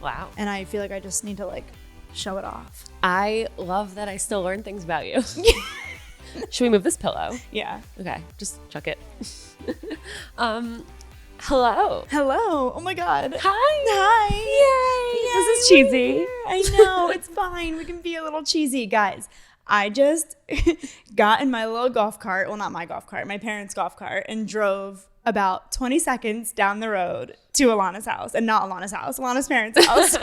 Wow. And I feel like I just need to like show it off. I love that I still learn things about you. Should we move this pillow? Yeah. Okay, just chuck it. Hello. Hello. Oh my God. Hi. Hi. Yay. This is cheesy. I know. It's fine. We can be a little cheesy, guys. I just got in my little golf cart. Well, not my golf cart, my parents' golf cart, and drove about 20 seconds down the road to Ilana's house. And not Ilana's house, Ilana's parents' house.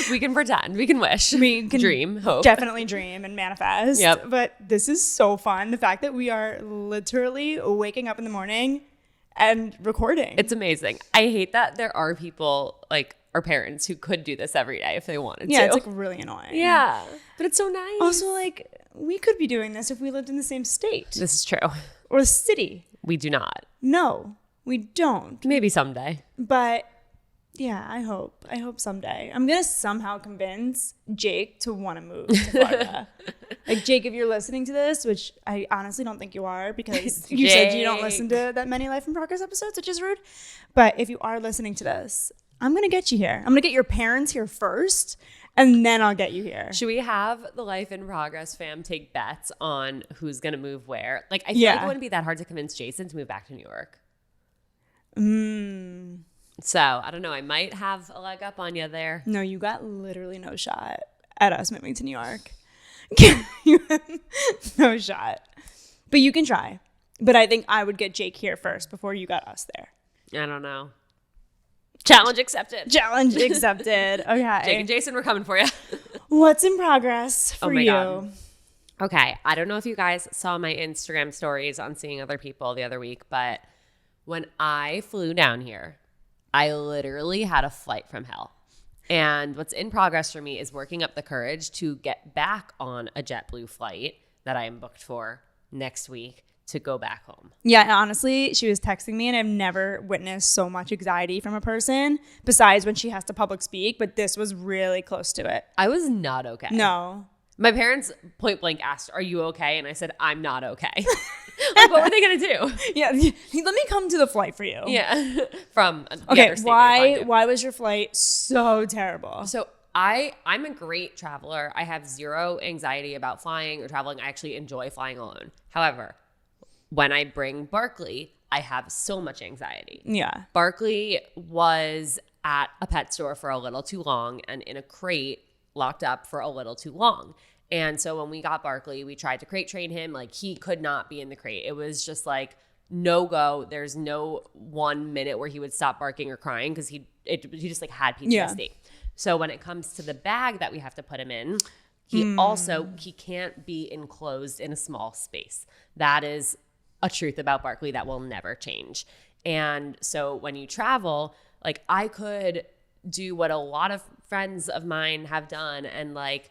We can pretend. We can wish. We can dream, hope. Definitely dream and manifest. Yep. But this is so fun. The fact that we are literally waking up in the morning and recording. It's amazing. I hate that there are people like our parents who could do this every day if they wanted to. Yeah, it's like really annoying. Yeah, but it's so nice. Also, like, we could be doing this if we lived in the same state This is true. or city. We do not. No, we don't. Maybe someday. But yeah, I hope someday. I'm going to somehow convince Jake to want to move to Florida. Like, Jake, if you're listening to this, which I honestly don't think you are because you said you don't listen to that many Life in Progress episodes, which is rude. But if you are listening to this, I'm going to get you here. I'm going to get your parents here first, and then I'll get you here. Should we have the Life in Progress fam take bets on who's going to move where? Like, I feel like it wouldn't be that hard to convince Jason to move back to New York. So, I don't know. I might have a leg up on you there. No, you got literally no shot at us moving to New York. You have no shot. But you can try. But I think I would get Jake here first before you got us there. I don't know. Challenge accepted. Challenge accepted. Okay. Jake and Jason, we're coming for you. What's in progress for you? God. Okay. I don't know if you guys saw my Instagram stories on seeing other people the other week, but when I flew down here, I literally had a flight from hell. And what's in progress for me is working up the courage to get back on a JetBlue flight that I am booked for next week to go back home. Yeah, and honestly, she was texting me, and I've never witnessed so much anxiety from a person besides when she has to public speak, but this was really close to it. I was not okay. No. My parents point blank asked, "Are you okay?" And I said, "I'm not okay." Like, what were they going to do? Yeah, let me come to the flight for you. Yeah. From okay, why was your flight so terrible? So I'm a great traveler. I have zero anxiety about flying or traveling. I actually enjoy flying alone. However, when I bring Barkley, I have so much anxiety. Yeah. Barkley was at a pet store for a little too long and in a crate locked up for a little too long. And so when we got Barkley, we tried to crate train him. Like, he could not be in the crate. It was just like no go. There's no 1 minute where he would stop barking or crying because he just like had PTSD. Yeah. So when it comes to the bag that we have to put him in, he can't be enclosed in a small space. That is a truth about Barkley that will never change. And so when you travel, like, I could do what a lot of friends of mine have done and like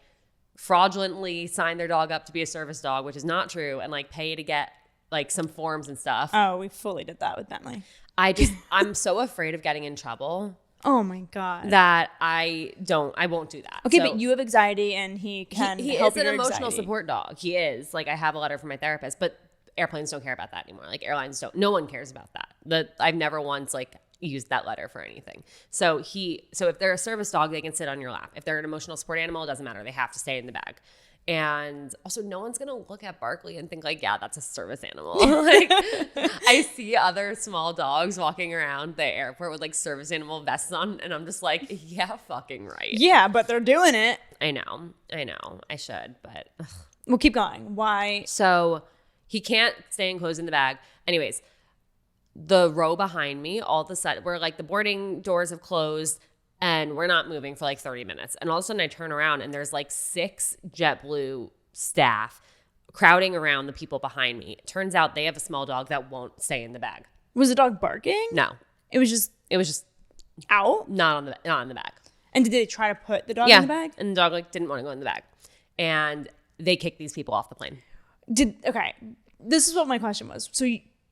fraudulently sign their dog up to be a service dog, which is not true, and like pay to get like some forms and stuff. Oh, we fully did that with Bentley. I'm so afraid of getting in trouble. Oh my God. That I won't do that. Okay, so, but you have anxiety and he can help is an your emotional anxiety. Support dog. He is. Like, I have a letter from my therapist, but airplanes don't care about that anymore. Like, airlines don't. No one cares about that. I've never once like used that letter for anything. So if they're a service dog, they can sit on your lap. If they're an emotional support animal, it doesn't matter. They have to stay in the bag. And also, no one's going to look at Barkley and think like, yeah, that's a service animal. Like, I see other small dogs walking around the airport with like service animal vests on, and I'm just like, yeah, fucking right. Yeah, but they're doing it. I know. I should, but ugh. We'll keep going. Why? So he can't stay enclosed in the bag. Anyways, the row behind me, all of a sudden, where like the boarding doors have closed and we're not moving for like 30 minutes. And all of a sudden I turn around and there's like 6 JetBlue staff crowding around the people behind me. It turns out they have a small dog that won't stay in the bag. Was the dog barking? No. It was just out? Not in the bag. And did they try to put the dog in the bag? And the dog like didn't want to go in the bag. And they kicked these people off the plane. Okay. This is what my question was. So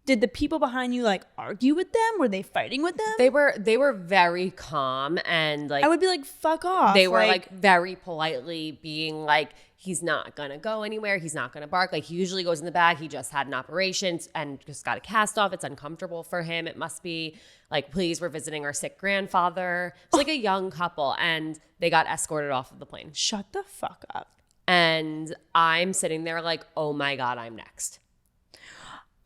did the people behind you like argue with them? Were they fighting with them? They were very calm and like, I would be like, fuck off. They were like very politely being like, he's not going to go anywhere. He's not going to bark. Like, he usually goes in the bag. He just had an operation and just got a cast off. It's uncomfortable for him. It must be. Like, please, we're visiting our sick grandfather. It's like a young couple, and they got escorted off of the plane. Shut the fuck up. And I'm sitting there like, oh my God, I'm next.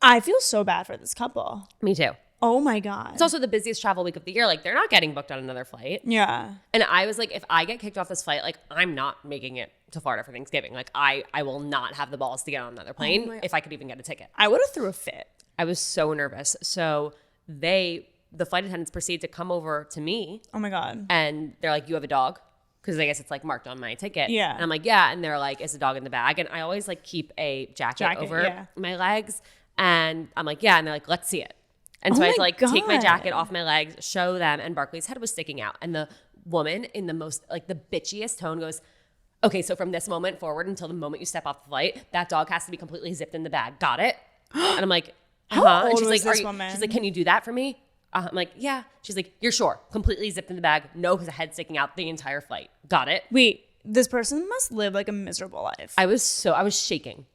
I feel so bad for this couple. Me too. Oh my God. It's also the busiest travel week of the year. Like, they're not getting booked on another flight. Yeah. And I was like, if I get kicked off this flight, like, I'm not making it to Florida for Thanksgiving. Like, I will not have the balls to get on another plane if I could even get a ticket. I would have threw a fit. I was so nervous. So the flight attendants proceed to come over to me. Oh my God. And they're like, you have a dog? Because I guess it's like marked on my ticket. Yeah. And I'm like, yeah. And they're like, is the dog in the bag? And I always like keep a jacket over my legs. And I'm like, yeah. And they're like, let's see it. And so I had to like take my jacket off my legs, show them. And Barkley's head was sticking out. And the woman in the most like the bitchiest tone goes, okay, so from this moment forward until the moment you step off the flight, that dog has to be completely zipped in the bag. Got it? And I'm like, How old and she's was like, this woman? She's like, can you do that for me? I'm like, yeah. She's like, you're sure? Completely zipped in the bag. No, because the head sticking out the entire flight. Got it? Wait, this person must live like a miserable life. I was shaking.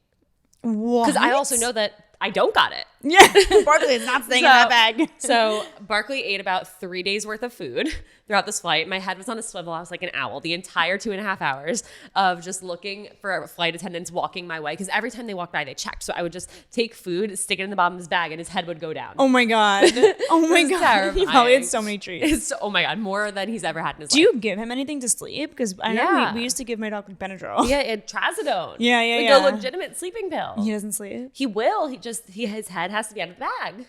What? Because I also know that I don't got it. Yeah. Barkley is not staying in that bag. So Barkley ate about 3 days worth of food throughout this flight. My head was on a swivel. I was like an owl the entire 2.5 hours of just looking for flight attendants walking my way. Because every time they walked by, they checked. So I would just take food, stick it in the bottom of his bag, and his head would go down. Oh my God. Oh my God. Terrifying. He probably had so many treats. Oh my God. More than he's ever had in his life. Do you give him anything to sleep? Because I know we used to give my dog Benadryl. Yeah, and trazodone. Yeah. Like a legitimate sleeping pill. He doesn't sleep? He will. His head has to be out of the bag.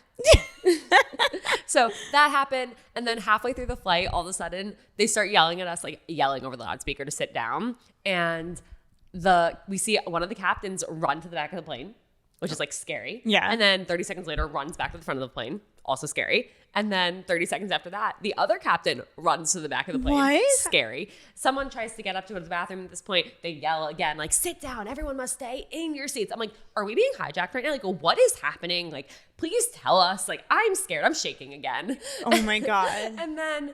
So that happened. And then halfway through the flight, all of a sudden, they start yelling at us, like yelling over the loudspeaker to sit down. And we see one of the captains run to the back of the plane, which is like scary. Yeah. And then 30 seconds later, runs back to the front of the plane. Also scary. And then 30 seconds after that, the other captain runs to the back of the plane. What? Scary. Someone tries to get up to go to the bathroom at this point. They yell again, like, sit down. Everyone must stay in your seats. I'm like, are we being hijacked right now? Like, what is happening? Like, please tell us. Like, I'm scared. I'm shaking again. Oh my God. And then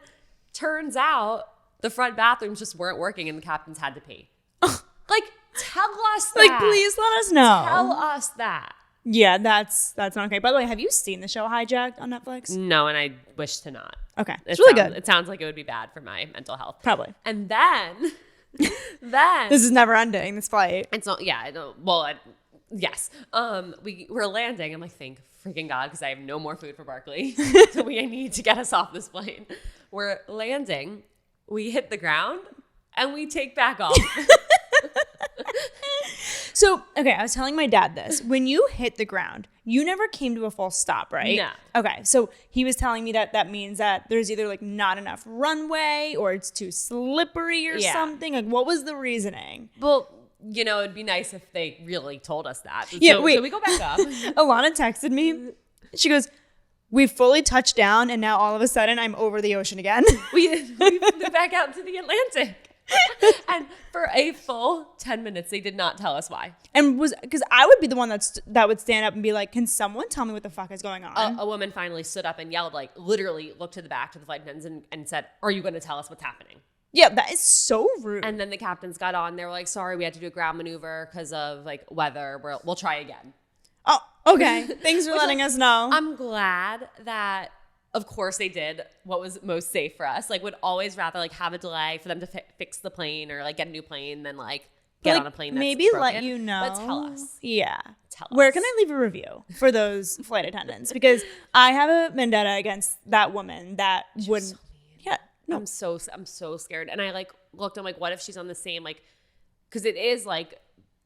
turns out the front bathrooms just weren't working and the captains had to pee. Like, tell us that. Like, please let us know. Tell us that. Yeah, that's not okay. By the way, have you seen the show Hijacked on Netflix? No, and I wish to not. Okay. It's really good. It sounds like it would be bad for my mental health. Probably. And then this is never ending, this flight. It's not, yeah, yes. We're landing. I'm like, thank freaking God, because I have no more food for Barkley. So I need to get us off this plane. We're landing. We hit the ground and we take back off. So, okay, I was telling my dad this. When you hit the ground, you never came to a full stop, right? No. Okay, so he was telling me that means that there's either like not enough runway or it's too slippery or something. Like, what was the reasoning? Well, it'd be nice if they really told us that. Yeah, so, wait. So we go back up. Alana texted me. She goes, we fully touched down and now all of a sudden I'm over the ocean again. we flew back out to the Atlantic. And for a full 10 minutes, they did not tell us why. And because I would be the one that would stand up and be like, can someone tell me what the fuck is going on? A woman finally stood up and yelled, like literally looked to the back to the flight attendants and said, are you going to tell us what's happening? Yeah, that is so rude. And then the captains got on. They were like, sorry, we had to do a ground maneuver because of like weather. We'll try again. Oh, okay. Thanks for letting us know. I'm glad that, of course, they did what was most safe for us. Like, would always rather like have a delay for them to fix the plane or like get a new plane than like get on a plane that's maybe broken. Let you know. But tell us. Yeah. Tell Where us. can I leave a review for those flight attendants? Because I have a vendetta against that woman that wouldn't. So mean. Yeah. No. I'm so scared. And I like looked, I'm like, what if she's on the same, like, because it is like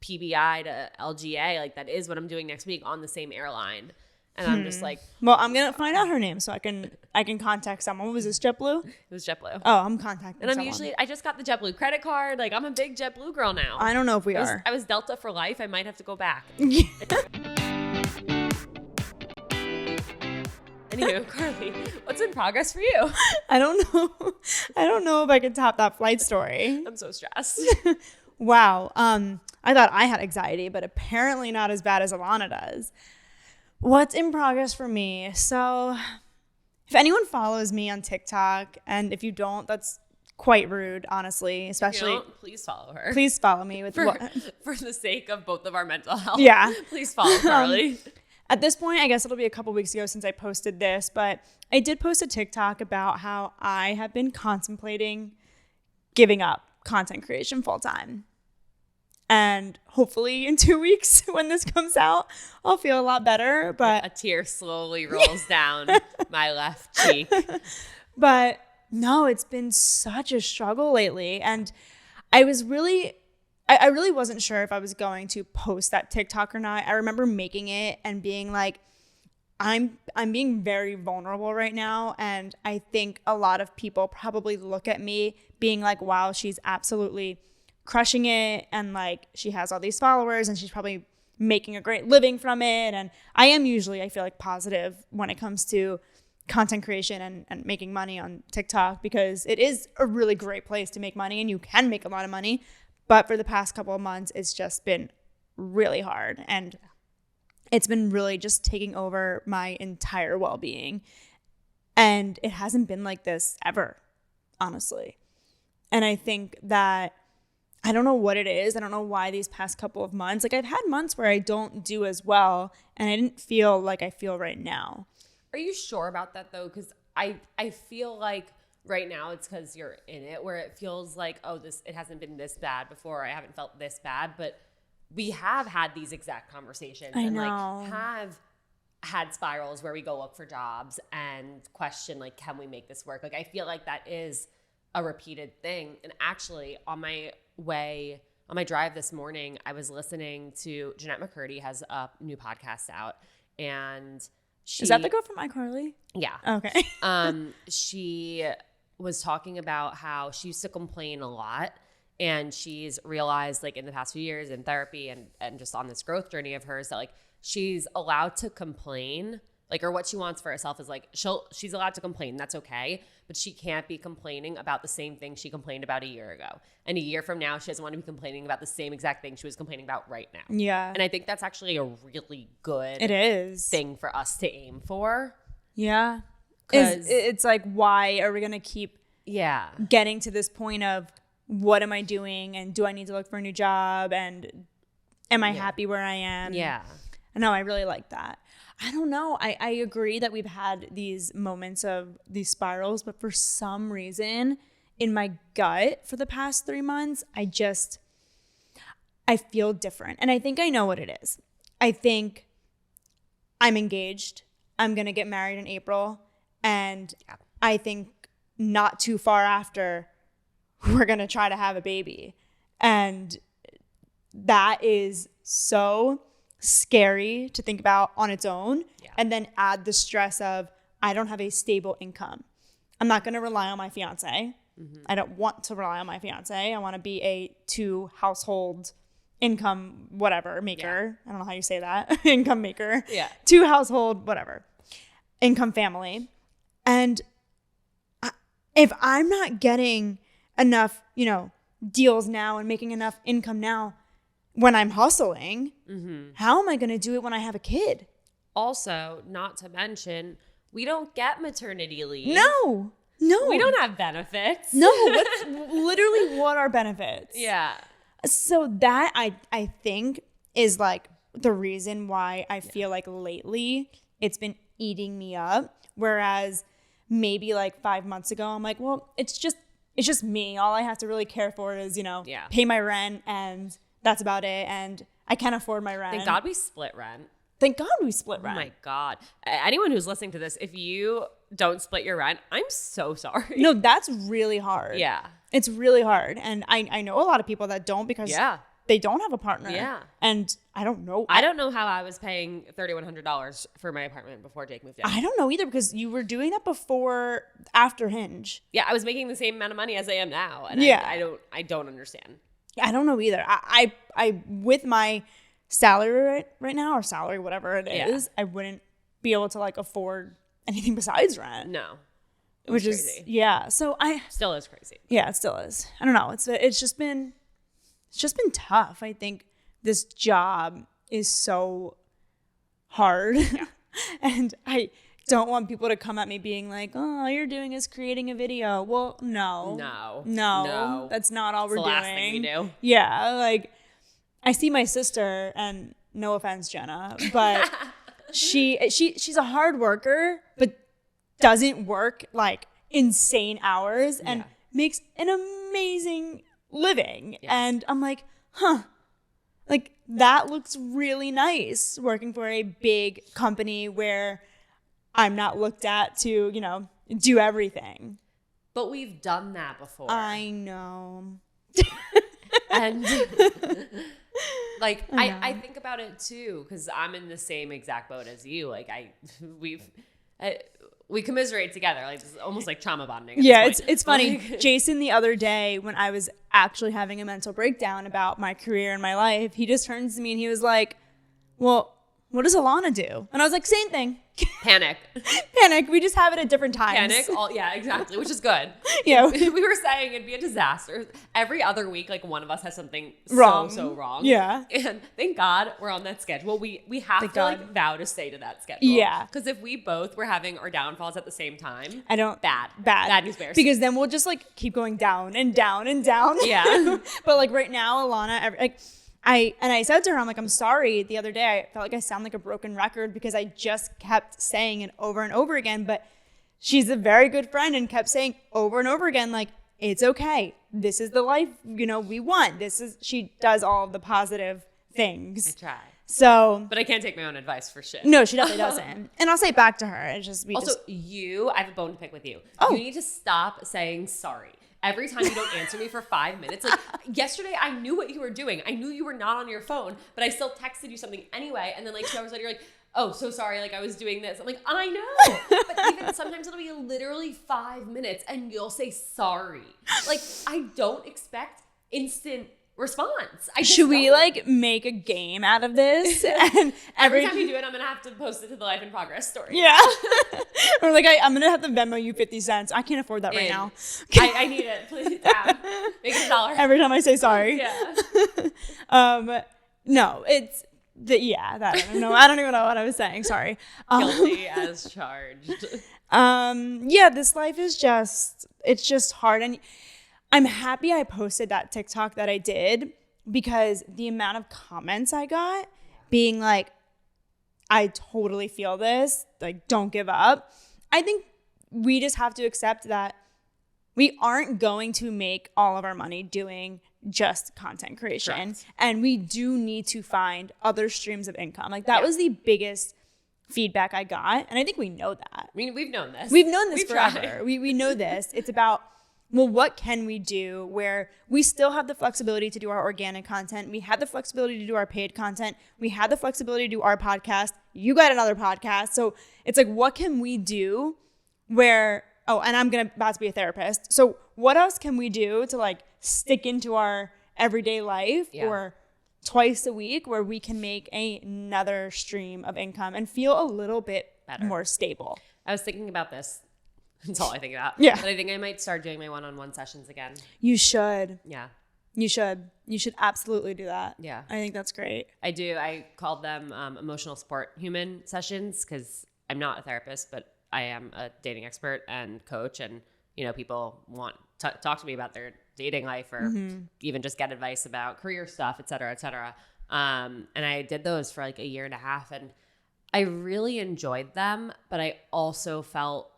PBI to LGA, like that is what I'm doing next week on the same airline. And I'm just like, well, I'm gonna find out her name so I can contact someone. Was this JetBlue? it was JetBlue. Oh, I'm contacting. And I'm someone. I just got the JetBlue credit card. Like, I'm a big JetBlue girl now. I don't know if we are. I was Delta for life. I might have to go back. Anywho, Carly, what's in progress for you? I don't know. I don't know if I can top that flight story. I'm so stressed. Wow. I thought I had anxiety, but apparently not as bad as Ilana does. What's in progress for me? So if anyone follows me on TikTok, and if you don't, that's quite rude, honestly, especially. If you don't, please follow her. Please follow me with for the sake of both of our mental health. Yeah. Please follow Carly. At this point, I guess it'll be a couple weeks ago since I posted this, but I did post a TikTok about how I have been contemplating giving up content creation full time. And hopefully in 2 weeks when this comes out, I'll feel a lot better. But a tear slowly rolls down my left cheek. But no, it's been such a struggle lately. And I really wasn't sure if I was going to post that TikTok or not. I remember making it and being like, I'm being very vulnerable right now. And I think a lot of people probably look at me being like, wow, she's absolutely crushing it. And like, she has all these followers and she's probably making a great living from it. And I am usually, I feel like, positive when it comes to content creation and making money on TikTok, because it is a really great place to make money and you can make a lot of money. But for the past couple of months, it's just been really hard. And it's been really just taking over my entire well-being. And it hasn't been like this ever, honestly. And I think that I don't know what it is. I don't know why these past couple of months, like I've had months where I don't do as well and I didn't feel like I feel right now. Are you sure about that though? Because I feel like right now it's because you're in it, where it feels like, oh, it hasn't been this bad before. I haven't felt this bad, but we have had these exact conversations and like have had spirals where we go look for jobs and question like, can we make this work? Like I feel like that is a repeated thing. And actually on my drive this morning, I was listening to Jeanette McCurdy has a new podcast out, and is that the girl from iCarly? Yeah. Okay. She was talking about how she used to complain a lot, and she's realized like in the past few years in therapy and just on this growth journey of hers that like she's allowed to complain, like, or what she wants for herself is like she's allowed to complain. That's okay. But she can't be complaining about the same thing she complained about a year ago. And a year from now, she doesn't want to be complaining about the same exact thing she was complaining about right now. Yeah. And I think that's actually a really good thing for us to aim for. Yeah. It's like, why are we going to keep getting to this point of what am I doing? And do I need to look for a new job? And am I happy where I am? Yeah. No, I really like that. I don't know. I agree that we've had these moments of these spirals, but for some reason in my gut for the past 3 months, I feel different. And I think I know what it is. I think I'm engaged. I'm going to get married in April. And I think not too far after, we're going to try to have a baby. And that is so scary to think about on its own. And then add the stress of, I don't have a stable income. I'm not going to rely on my fiance. I don't want to rely on my fiance. I want to be a 2 household income whatever maker. I don't know how you say that. Income maker. 2 household whatever. Income family. And if I'm not getting enough, deals now and making enough income now when I'm hustling, how am I going to do it when I have a kid? Also, not to mention, we don't get maternity leave. No. We don't have benefits. No. Literally, what are benefits? Yeah. So that I think is like the reason why I feel like lately it's been eating me up. Whereas maybe like 5 months ago, I'm like, well, it's just me. All I have to really care for is, pay my rent, and that's about it. And I can't afford my rent. Thank God we split rent. Thank God we split rent. Oh my God. Anyone who's listening to this, if you don't split your rent, I'm so sorry. No, that's really hard. Yeah. It's really hard. And I know a lot of people that don't because they don't have a partner. Yeah. And I don't know. I don't know how I was paying $3,100 for my apartment before Jake moved in. I don't know either, because you were doing that after Hinge. Yeah, I was making the same amount of money as I am now. And I don't understand. I don't know either. I with my salary right now, or salary, whatever it is, I wouldn't be able to like afford anything besides rent. No. Which is crazy. So still is crazy. Yeah, it still is. I don't know. It's just been tough. I think this job is so hard. Yeah. And I don't want people to come at me being like, oh, all you're doing is creating a video. Well, no, that's not all we're doing. Last thing we do. Yeah, like I see my sister, and no offense, Jenna, but she's a hard worker, but doesn't work like insane hours and makes an amazing living. Yeah. And I'm like, like that looks really nice, working for a big company where I'm not looked at to, you know, do everything. But we've done that before. I know. And like, I think about it too, because I'm in the same exact boat as you. Like we commiserate together. Like it's almost like trauma bonding. Yeah, it's funny. Like, Jason, the other day when I was actually having a mental breakdown about my career and my life, he just turns to me and he was like, well, what does Ilana do? And I was like, same thing. Panic. We just have it at different times. Yeah, exactly, which is good. Yeah. We were saying it'd be a disaster. Every other week, like one of us has something wrong. so wrong. Yeah. And thank God we're on that schedule. We have to like vow to stay to that schedule. Yeah. Because if we both were having our downfalls at the same time, bad news bears. Because then we'll just like keep going down and down and down. Yeah. But like right now, Ilana, I said to her, I'm like, I'm sorry. The other day, I felt like I sound like a broken record because I just kept saying it over and over again. But she's a very good friend and kept saying over and over again, like, it's okay. This is the life, you know, we want. She does all of the positive things. I try. So. But I can't take my own advice for shit. No, she definitely doesn't. And I'll say it back to her. It's just, I have a bone to pick with you. Oh. You need to stop saying sorry. Every time you don't answer me for 5 minutes. Like yesterday, I knew what you were doing. I knew you were not on your phone, but I still texted you something anyway. And then like 2 hours later, you're like, oh, so sorry. Like I was doing this. I'm like, I know. But even sometimes it'll be literally 5 minutes and you'll say sorry. Like I don't expect instant response. Should we like make a game out of this? And every time you do it, I'm gonna have to post it to the Life in Progress story. Yeah. Or like I'm gonna have to Venmo you 50 cents. I can't afford that right now. I need it. Please, make it $1 every time I say sorry. Yeah. No, it's that I don't know. I don't even know what I was saying. Sorry. Guilty as charged. This life is it's just hard. And I'm happy I posted that TikTok that I did because the amount of comments I got being like, I totally feel this, like, don't give up. I think we just have to accept that we aren't going to make all of our money doing just content creation. Correct. And we do need to find other streams of income. Like that was the biggest feedback I got. And I think we know that. I mean, we've known this. We've known this forever. We know this. It's about, well, what can we do where we still have the flexibility to do our organic content? We have the flexibility to do our paid content. We have the flexibility to do our podcast. You got another podcast. So it's like, what can we do where, and I'm about to be a therapist. So what else can we do to like stick into our everyday life or twice a week where we can make another stream of income and feel a little bit more stable? I was thinking about this. That's all I think about. Yeah. But I think I might start doing my one-on-one sessions again. You should. Yeah. You should. You should absolutely do that. Yeah. I think that's great. I do. I called them emotional support human sessions because I'm not a therapist, but I am a dating expert and coach. And, you know, people want to talk to me about their dating life or even just get advice about career stuff, et cetera, et cetera. And I did those for like a year and a half. And I really enjoyed them, but I also felt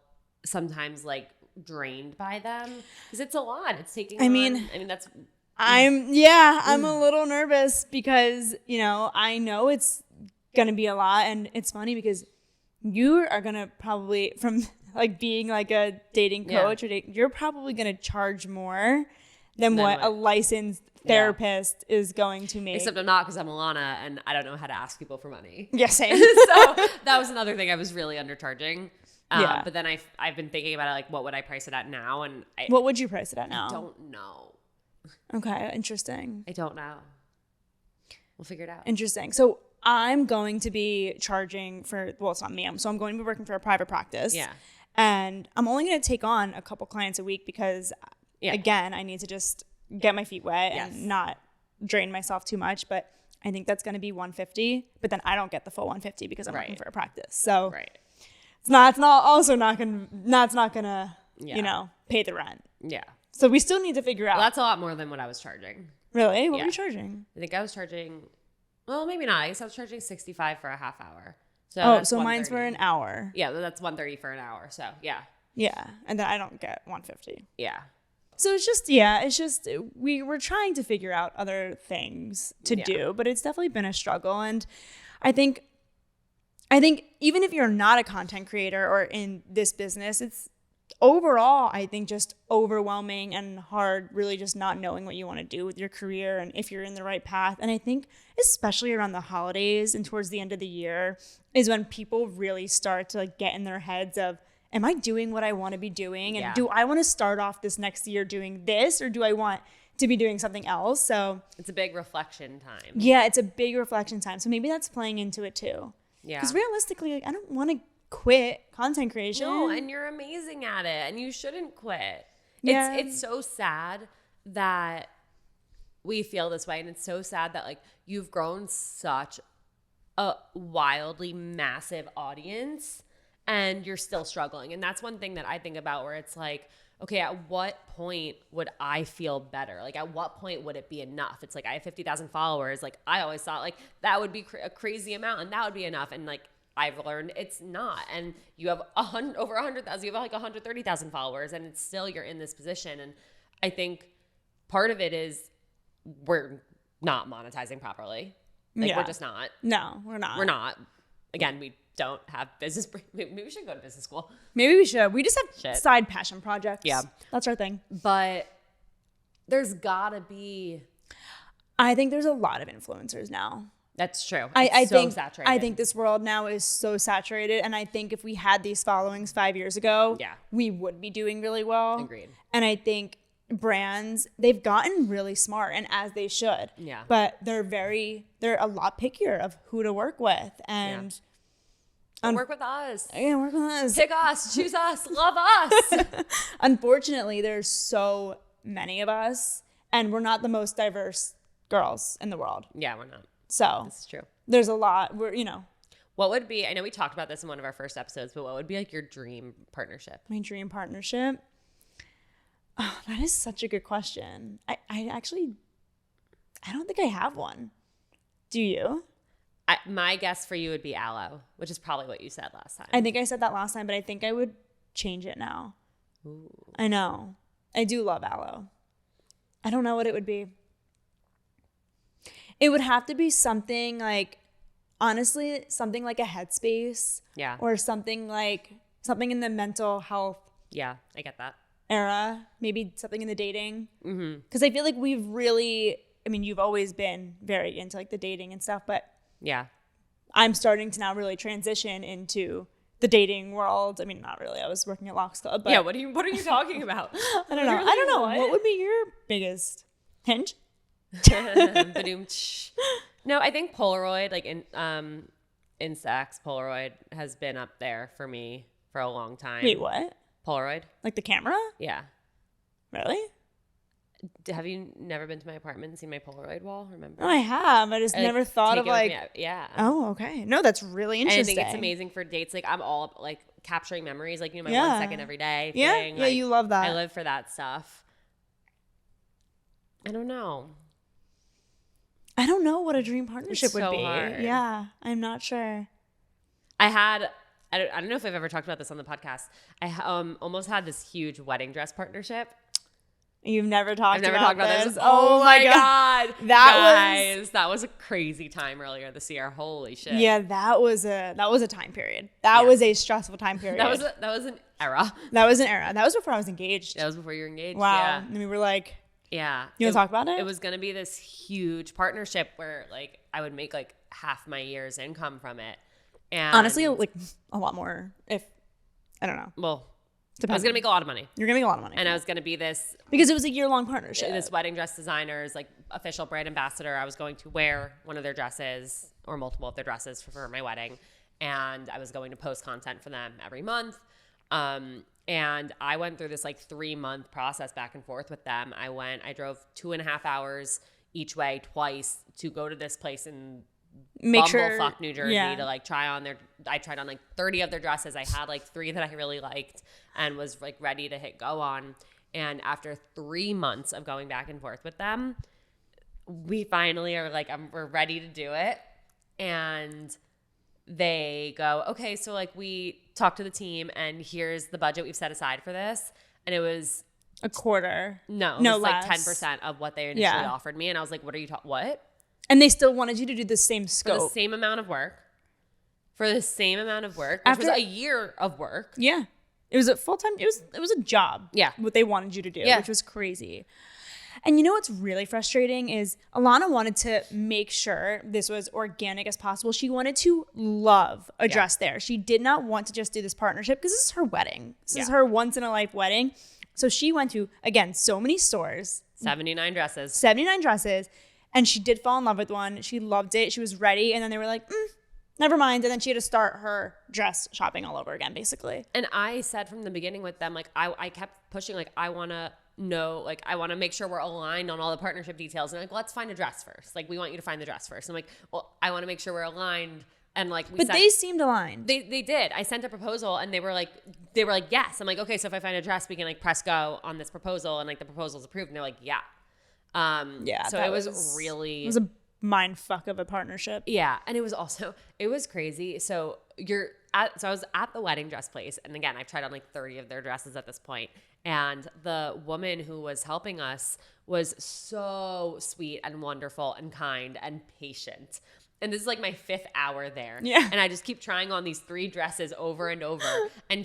sometimes like drained by them because it's a lot. It's taking I'm a little nervous because, you know, I know it's gonna be a lot. And it's funny because you are gonna probably, from like being like a dating coach you're probably gonna charge more than what a licensed therapist is going to make. Except I'm not, because I'm Ilana and I don't know how to ask people for money. Yeah, same. So that was another thing I was really undercharging. But then I've been thinking about it, like, what would I price it at now? And what would you price it at now? I don't know. Okay, interesting. I don't know. We'll figure it out. Interesting. So I'm going to be charging for, well, it's not me. So I'm going to be working for a private practice. Yeah. And I'm only going to take on a couple clients a week because, again, I need to just get my feet wet and not drain myself too much. But I think that's going to be $150. But then I don't get the full $150 because I'm working for a practice. So It's not also not gonna Yeah. you know, pay the rent. Yeah. So we still need to figure out. Well, that's a lot more than what I was charging. Really? What Yeah. were you charging? I think I was charging, well, maybe not. I guess I was charging $65 for a half hour. So Oh, that's so mine's for $130. an hour. Yeah, that's $130 for an hour. So yeah. Yeah, and then I don't get $150. Yeah. So it's just we were trying to figure out other things to do, but it's definitely been a struggle. And I think even if you're not a content creator or in this business, it's overall, I think, just overwhelming and hard, really just not knowing what you want to do with your career and if you're in the right path. And I think especially around the holidays and towards the end of the year is when people really start to like get in their heads of, am I doing what I want to be doing? And do I want to start off this next year doing this, or do I want to be doing something else? So it's a big reflection time. Yeah, it's a big reflection time. So maybe that's playing into it too. Yeah. Because realistically, like, I don't want to quit content creation. No, and you're amazing at it, and you shouldn't quit. Yeah. It's so sad that we feel this way, and it's so sad that like you've grown such a wildly massive audience and you're still struggling. And that's one thing that I think about, where it's like, okay, at what point would I feel better? Like, at what point would it be enough? It's like, I have 50,000 followers. Like, I always thought like that would be a crazy amount and that would be enough. And like, I've learned it's not. And you have over 100,000, you have like 130,000 followers, and it's still, you're in this position. And I think part of it is we're not monetizing properly. Like, we're just not. No, we're not. We're not. Again, we don't have business. Maybe we should go to business school. Maybe we should. We just have side passion projects. Yeah. That's our thing. But there's gotta be. I think there's a lot of influencers now. That's true. I so think saturated. I think this world now is so saturated, and I think if we had these followings 5 years ago, we would be doing really well. Agreed. And I think brands, they've gotten really smart, and as they should. Yeah. But they're a lot pickier of who to work with, and work with us. yeah, work with us. Pick us, choose us, love us. Unfortunately, there's so many of us, and we're not the most diverse girls in the world. Yeah, we're not. So This is true. there's a lot. What would be, I know we talked about this in one of our first episodes, but what would be like your dream partnership? My dream partnership? Oh, that is such a good question. I don't think I have one. Do you? My guess for you would be aloe, which is probably what you said last time. I think I said that last time, but I think I would change it now. Ooh. I know. I do love aloe. I don't know what it would be. It would have to be something like, honestly, something like a Headspace. Yeah. Or something in the mental health Yeah, I get that. era. Maybe something in the dating. Because I feel like we've really, you've always been very into like the dating and stuff, but Yeah. I'm starting to now really transition into the dating world. Not really. I was working at Locks Club, but Yeah, what are you talking about? I don't know. I don't know. What would be your biggest hint? No, I think Polaroid, like Instax Polaroid has been up there for me for a long time. Wait, what? Polaroid? Like the camera? Yeah. Really? Have you never been to my apartment and seen my Polaroid wall? Remember? No, I have. I just never thought of like. Yeah. Oh, okay. No, that's really interesting. And I think it's amazing for dates. Like, I'm all like capturing memories, like, my 1 second every day Yeah, thing. yeah, Like, you love that. I live for that stuff. I don't know. I don't know what a dream partnership would so be. hard. Yeah, I'm not sure. I don't know if I've ever talked about this on the podcast. I almost had this huge wedding dress partnership. You've never talked I've never about talked about this. Oh my God. That was a crazy time earlier this year. Holy shit. Yeah, that was a time period. That was a stressful time period. That was an era. That was an era. That was before I was engaged. That was before you were engaged. Wow. Yeah. And we were like, yeah. You want to talk about it? It was going to be this huge partnership where like I would make like half my year's income from it. And honestly, like a lot more if, I don't know. Well, I was going to make a lot of money. You're going to make a lot of money. And I was going to be this. Because it was a year-long partnership. This wedding dress designer's like official brand ambassador. I was going to wear one of their dresses or multiple of their dresses for my wedding. And I was going to post content for them every month. And I went through this like 3-month process back and forth with them. I drove 2.5 hours each way twice to go to this place in Bumblefuck, New Jersey to like try on I tried on like 30 of their dresses. I had like 3 that I really liked and was like ready to hit go on. And after 3 months of going back and forth with them, we finally are like, we're ready to do it. And they go, okay, so like we talked to the team and here's the budget we've set aside for this. And it was a quarter. No, it was less. like 10% of what they initially offered me. And I was like, what are you what? And they still wanted you to do the same scope. For the same amount of work. Which was a year of work. Yeah. It was a full-time, it was a job. Yeah. What they wanted you to do, yeah. which was crazy. And you know what's really frustrating is Ilana wanted to make sure this was organic as possible. She wanted to love a dress there. She did not want to just do this partnership because this is her wedding. This is her once-in-a-life wedding. So she went to, again, so many stores. 79 dresses. And she did fall in love with one. She loved it. She was ready. And then they were like, never mind. And then she had to start her dress shopping all over again, basically. And I said from the beginning with them, like, I kept pushing, like, I want to know, like, I want to make sure we're aligned on all the partnership details. And like, let's find a dress first. Like, we want you to find the dress first. And I'm like, well, I want to make sure we're aligned. And like, they seemed aligned. They did. I sent a proposal and they were like, yes. I'm like, okay, so if I find a dress, we can like press go on this proposal and like the proposal's approved. And they're like, yeah. So it was really, it was a mind fuck of a partnership. Yeah. And it was crazy. So I was at the wedding dress place. And again, I've tried on like 30 of their dresses at this point. And the woman who was helping us was so sweet and wonderful and kind and patient. And this is like my 5th hour there. Yeah. And I just keep trying on these 3 dresses over and over. And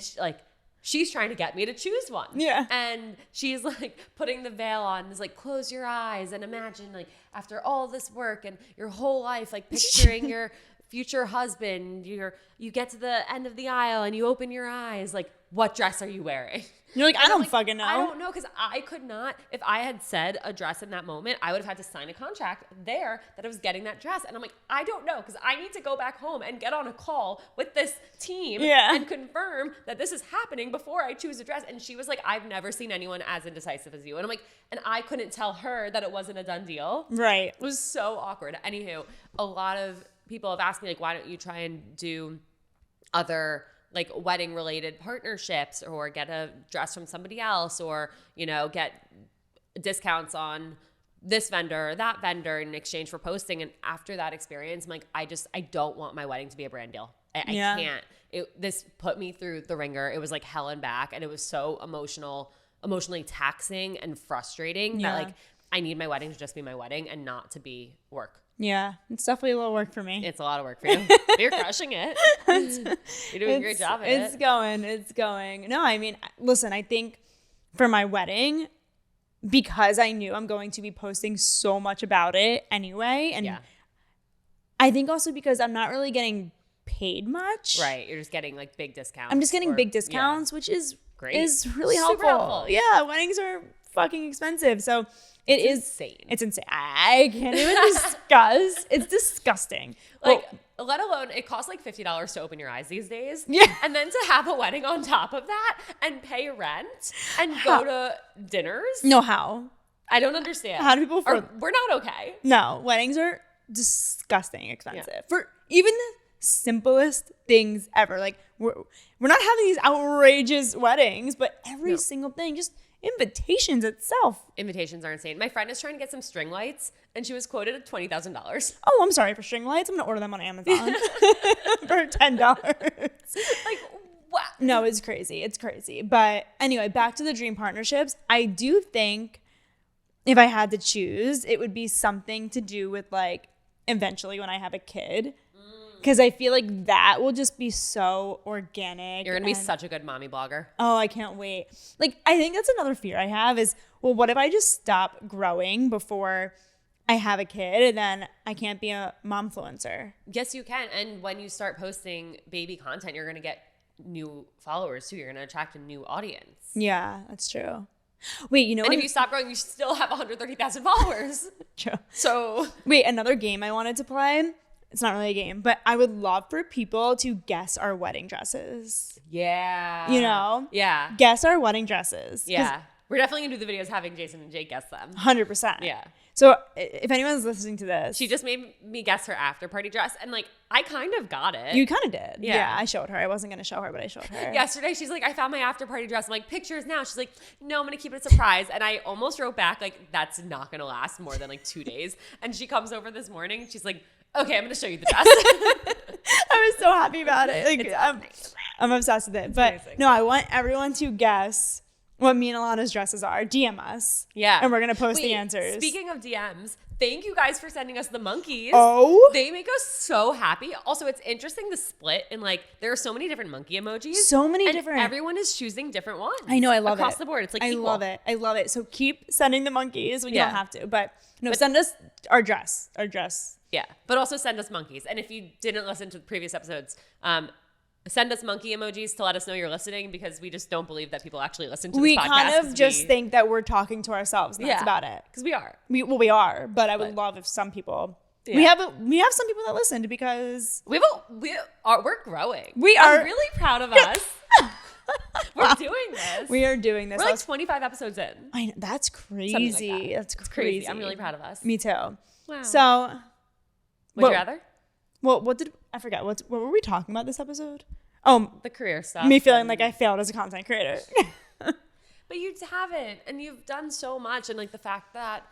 she's trying to get me to choose one. Yeah. And she's like putting the veil on. It's like, close your eyes and imagine like after all this work and your whole life, like picturing your future husband, you get to the end of the aisle and you open your eyes. Like, what dress are you wearing? You're like, I don't fucking know. I don't know, because I could not, if I had said a dress in that moment, I would have had to sign a contract there that I was getting that dress. And I'm like, I don't know, because I need to go back home and get on a call with this team and confirm that this is happening before I choose a dress. And she was like, I've never seen anyone as indecisive as you. And I'm like, and I couldn't tell her that it wasn't a done deal. Right. It was so awkward. Anywho, a lot of people have asked me, like, why don't you try and do other like wedding related partnerships or get a dress from somebody else or, you know, get discounts on this vendor or that vendor in exchange for posting. And after that experience, I'm like, I don't want my wedding to be a brand deal. I can't. This put me through the ringer. It was like hell and back. And it was so emotionally taxing and frustrating that like I need my wedding to just be my wedding and not to be work. Yeah, it's definitely a little work for me. It's a lot of work for you. You're crushing it. You're doing a great job at it. It's going. No, I mean, listen, I think for my wedding, because I knew I'm going to be posting so much about it anyway, and I think also because I'm not really getting paid much. Right, you're just getting like big discounts. I'm just getting big discounts, which is great. Is really Super helpful. Yeah, weddings are fucking expensive, so it's insane. It's insane. I can't even discuss. It's disgusting. Like, let alone, it costs like $50 to open your eyes these days. Yeah. And then to have a wedding on top of that and pay rent and go to dinners. No, how? I don't understand. How do people we're not okay. No, weddings are disgusting expensive. For even the simplest things ever. Like, we're not having these outrageous weddings, but every single thing, just invitations itself. Invitations are insane. My friend is trying to get some string lights, and she was quoted at $20,000. Oh, I'm sorry for string lights. I'm gonna order them on Amazon for $10. Like, what? No, it's crazy. It's crazy. But anyway, back to the dream partnerships. I do think if I had to choose, it would be something to do with like eventually when I have a kid. Because I feel like that will just be so organic. You're going to be such a good mommy blogger. Oh, I can't wait. Like, I think that's another fear I have is, well, what if I just stop growing before I have a kid and then I can't be a momfluencer? Yes, you can. And when you start posting baby content, you're going to get new followers too. You're going to attract a new audience. Yeah, that's true. Wait, you know and what? If you stop growing, you still have 130,000 followers. True. So. Wait, another game I wanted to play. It's not really a game, but I would love for people to guess our wedding dresses. Yeah. You know? Yeah. Guess our wedding dresses. Yeah. We're definitely gonna do the videos having Jason and Jake guess them. 100%. Yeah. So if anyone's listening to this, She just made me guess her after party dress, and like I kind of got it. you kind of did. Yeah. I showed her. I wasn't gonna show her, but I showed her. Yesterday, she's like, I found my after party dress. I'm like, pictures now. She's like, no, I'm gonna keep it a surprise. And I almost wrote back like, that's not gonna last more than like 2 days. And she comes over this morning. She's like, okay, I'm gonna show you the dress. I was so happy about it. Like I'm obsessed with it. But no, I want everyone to guess what me and Ilana's dresses are. DM us. Yeah. And we're gonna post the answers. Speaking of DMs, thank you guys for sending us the monkeys. Oh. They make us so happy. Also, it's interesting the split in like there are so many different monkey emojis. So many and different. Everyone is choosing different ones. I know, I love across it. the board. It's like I equal. love it. I love it. So keep sending the monkeys when you Yeah. don't have to. But send us our dress. Our dress. Yeah, but also send us monkeys. And if you didn't listen to the previous episodes, send us monkey emojis to let us know you're listening, because we just don't believe that people actually listen to this We podcast. kind of just think that we're talking to ourselves. And that's about it. Because we are. We are, but I would love if some people. Yeah. We have some people that listened because We're growing. We I'm are- really proud of us. We're doing this. we are doing this. We're like 25 episodes in. I know, that's crazy. Something like that. That's It's crazy. I'm really proud of us. Me too. Wow. So, Would you rather? well, what did I forget? What were we talking about this episode? Oh, The career stuff. me feeling and- like I failed as a content creator. But you haven't, and you've done so much. And like the fact that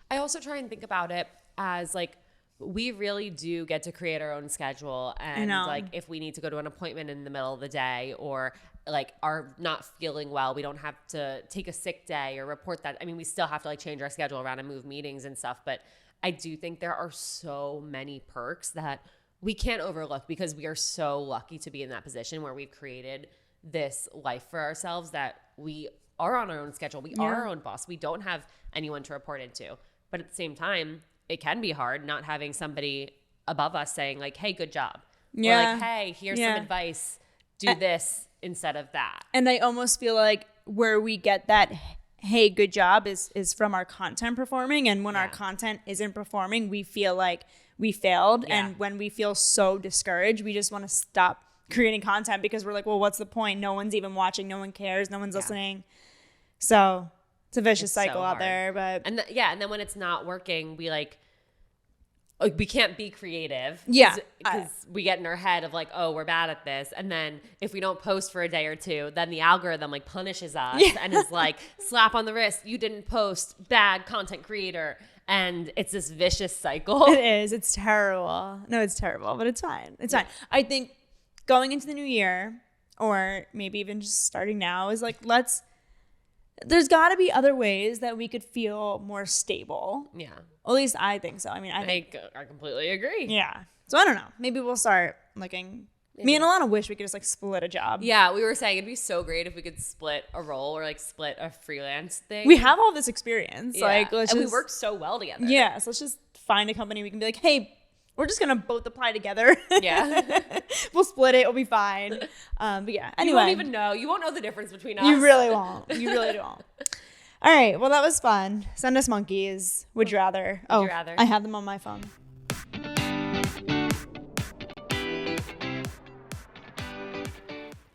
I also try and think about it as like we really do get to create our own schedule. And know. like if we need to go to an appointment in the middle of the day or like are not feeling well, we don't have to take a sick day or report that. I mean, we still have to like change our schedule around and move meetings and stuff. But I do think there are so many perks that we can't overlook because we are so lucky to be in that position where we've created this life for ourselves that we are on our own schedule. We are our own boss. We don't have anyone to report into. But at the same time, it can be hard not having somebody above us saying like, hey, good job. Or like, hey, here's some advice. Do this instead of that. And I almost feel like where we get that, hey, good job is from our content performing. And when our content isn't performing, we feel like we failed. Yeah. And when we feel so discouraged, we just want to stop creating content because we're like, well, what's the point? No one's even watching. No one cares. No one's listening. So it's a vicious cycle out there. But and and then when it's not working, we we can't be creative. Yeah. Because we get in our head of like, oh, we're bad at this. And then if we don't post for a day or two, then the algorithm like punishes us and is like, slap on the wrist. You didn't post, bad content creator. And it's this vicious cycle. it is. It's terrible. No, it's terrible, but it's fine. It's fine. I think going into the new year, or maybe even just starting now, is like, there's got to be other ways that we could feel more stable. Yeah. At least I think so. I mean, I think, I completely agree. yeah. So I don't know. Maybe we'll start looking. Me and Ilana wish we could just like split a job. Yeah, we were saying it'd be so great if we could split a role or like split a freelance thing. We have all this experience. Yeah. Like, we work so well together. Yeah. So let's just find a company we can be like, hey, we're just going to both apply together. Yeah. We'll split it. It'll be fine. But yeah. Anyway. You won't even know. You won't know the difference between us. You really won't. You really won't. All right. Well, that was fun. Send us monkeys. Would you rather? Would you rather? I have them on my phone.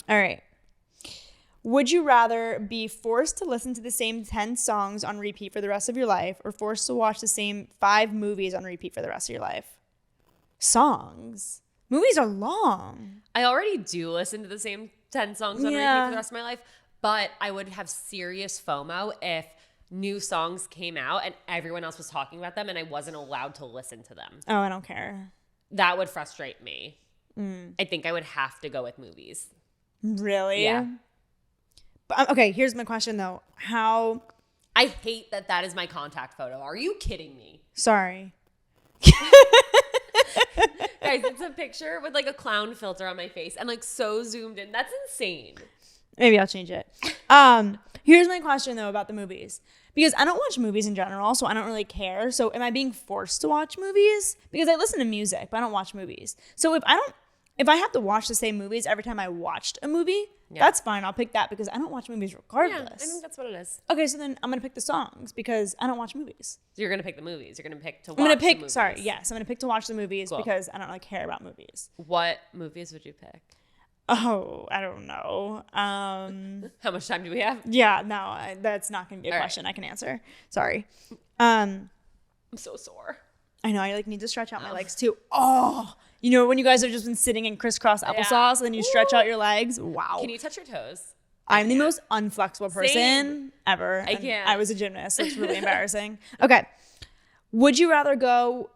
All right. Would you rather be forced to listen to the same 10 songs on repeat for the rest of your life or forced to watch the same 5 movies on repeat for the rest of your life? Songs. Movies are long. I already do listen to the same 10 songs on repeat for the rest of my life, but I would have serious FOMO if new songs came out and everyone else was talking about them and I wasn't allowed to listen to them. Oh, I don't care. That would frustrate me. I think I would have to go with movies. Really? Yeah. But, okay, here's my question though. I hate that is my contact photo. Are you kidding me? Sorry. Guys, it's a picture with like a clown filter on my face and like so zoomed in. That's insane. Maybe I'll change it. Here's my question though about the movies. Because I don't watch movies in general, so I don't really care. So am I being forced to watch movies? Because I listen to music, but I don't watch movies. So if I have to watch the same movies every time I watched a movie, that's fine. I'll pick that because I don't watch movies regardless. Yeah, I think that's what it is. Okay, so then I'm going to pick the songs because I don't watch movies. So you're going to pick the movies. You're going to pick to watch I'm going to the pick, movies. sorry, yes. I'm going to pick to watch the movies Cool. because I don't really care about movies. What movies would you pick? Oh, I don't know. How much time do we have? Yeah, no, that's not going to be a question I can answer. Sorry. I'm so sore. I know, I like need to stretch out my legs too. Oh, you know when you guys have just been sitting in crisscross applesauce and then you stretch out your legs? Wow. Can you touch your toes? I'm the most unflexible person ever. I can't. I was a gymnast. It's really embarrassing. Okay. Would you rather go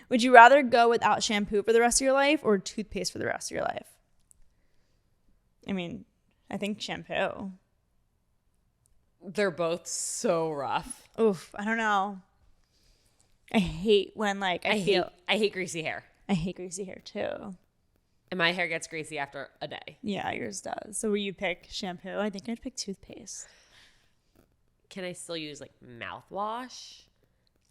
without shampoo for the rest of your life or toothpaste for the rest of your life? I mean, I think shampoo. They're both so rough. Oof, I don't know. I hate when I hate greasy hair. I hate greasy hair too. And my hair gets greasy after a day. Yeah, yours does. So will you pick shampoo? I think I'd pick toothpaste. Can I still use like mouthwash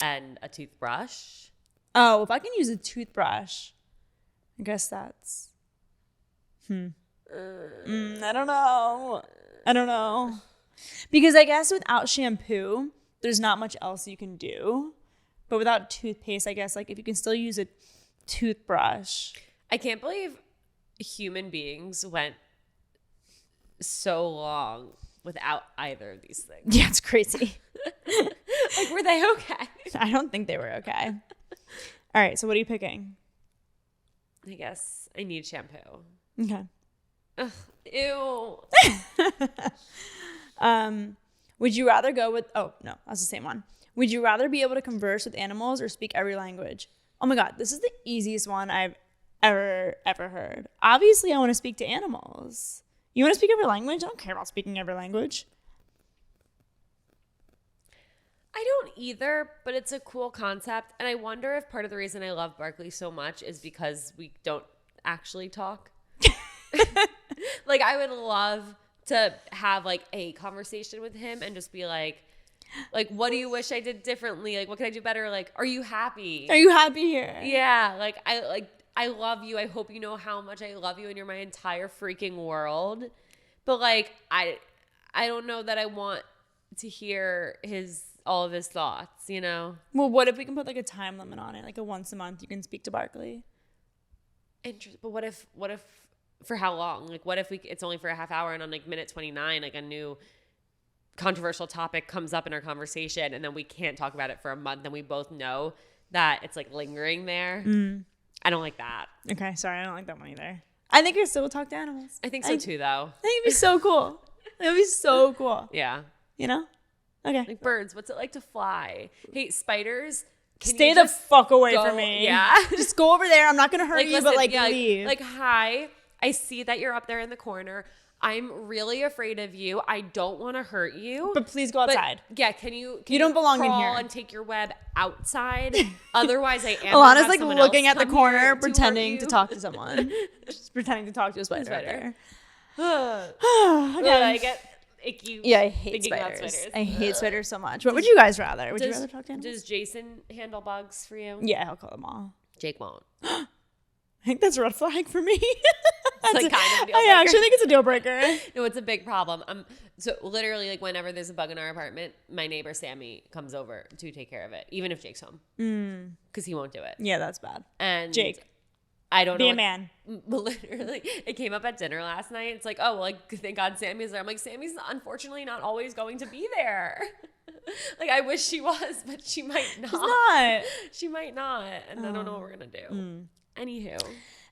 and a toothbrush? Oh, if I can use a toothbrush, I guess that's I don't know. Because I guess without shampoo, there's not much else you can do. But without toothpaste, I guess if you can still use a toothbrush. I can't believe human beings went so long without either of these things. Yeah, it's crazy. Were they okay? I don't think they were okay. All right, so what are you picking? I guess I need shampoo. Okay. Ugh, ew. Would you rather go with... Oh, no, that's the same one. Would you rather be able to converse with animals or speak every language? Oh my God, this is the easiest one I've ever heard. Obviously, I want to speak to animals. You want to speak every language? I don't care about speaking every language. I don't either, but it's a cool concept. And I wonder if part of the reason I love Barkley so much is because we don't actually talk. I would love to have a conversation with him and just be like, what do you wish I did differently? What can I do better? Are you happy? Are you happy here? Yeah. I love you. I hope you know how much I love you and you're my entire freaking world. But I don't know that I want to hear all of his thoughts, you know? Well, what if we can put a time limit on it? A once a month you can speak to Barkley. Interesting. But what if for how long? What if it's only for a half hour and on minute 29, a new controversial topic comes up in our conversation and then we can't talk about it for a month and we both know that it's lingering there. I don't like that. Okay, sorry, I don't like that one either. I think I still will talk to animals. I think so too, though. I think it'd be so cool. It'd be so cool. Yeah. You know? Okay. Birds, what's it like to fly? Hey, spiders, stay the fuck away from me. Yeah. Just go over there. I'm not going to hurt you, listen, but leave. Hi, I see that you're up there in the corner. I'm really afraid of you. I don't want to hurt you. But please go outside. Yeah, can you don't belong in here. And take your web outside? Otherwise, I am. Alana's looking at the corner, pretending to talk to someone. Just pretending to talk to a spider. Okay. I get icky. Yeah, I hate spiders. I hate spiders so much. What would you guys rather? Would you rather talk to animals? Does Jason handle bugs for you? Yeah, I'll call them all. Jake won't. I think that's a red flag for me. It's kind of a deal breaker. I actually think it's a deal breaker. No, it's a big problem. So literally, whenever there's a bug in our apartment, my neighbor Sammy comes over to take care of it, even if Jake's home, because he won't do it. Yeah, that's bad. And Jake, I don't know. Be a man. Literally, it came up at dinner last night. It's thank God Sammy's there. I'm Sammy's unfortunately not always going to be there. I wish she was, but she might not. She's not. She might not, and I don't know what we're gonna do.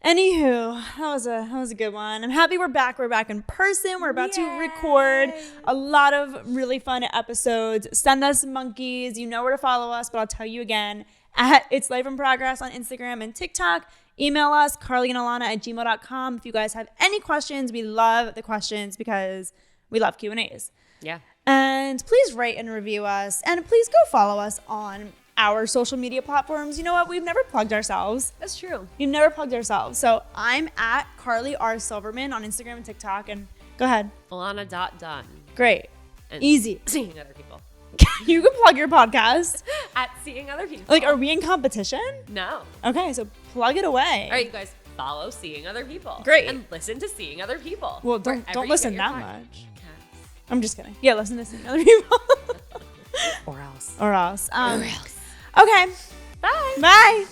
Anywho, that was a good one. I'm happy we're back. We're back in person. We're about to record a lot of really fun episodes. Send us monkeys. You know where to follow us, but I'll tell you again, at It's Life in Progress on Instagram and TikTok. Email us, carlyandalana@gmail.com. If you guys have any questions, we love the questions because we love Q&As. Yeah. And please rate and review us. And please go follow us on our social media platforms. You know what? We've never plugged ourselves. That's true. We've never plugged ourselves. So I'm at Carly R. Silverman on Instagram and TikTok. And go ahead. Ilana.Dunn. Great. And easy. Seeing other people. You can plug your podcast. At Seeing Other People. Are we in competition? No. Okay, so plug it away. All right, you guys, follow Seeing Other People. Great. And listen to Seeing Other People. Well, don't listen that much. I'm just kidding. Yeah, listen to Seeing Other People. Or else. Or else. Or else. Okay. Bye. Bye.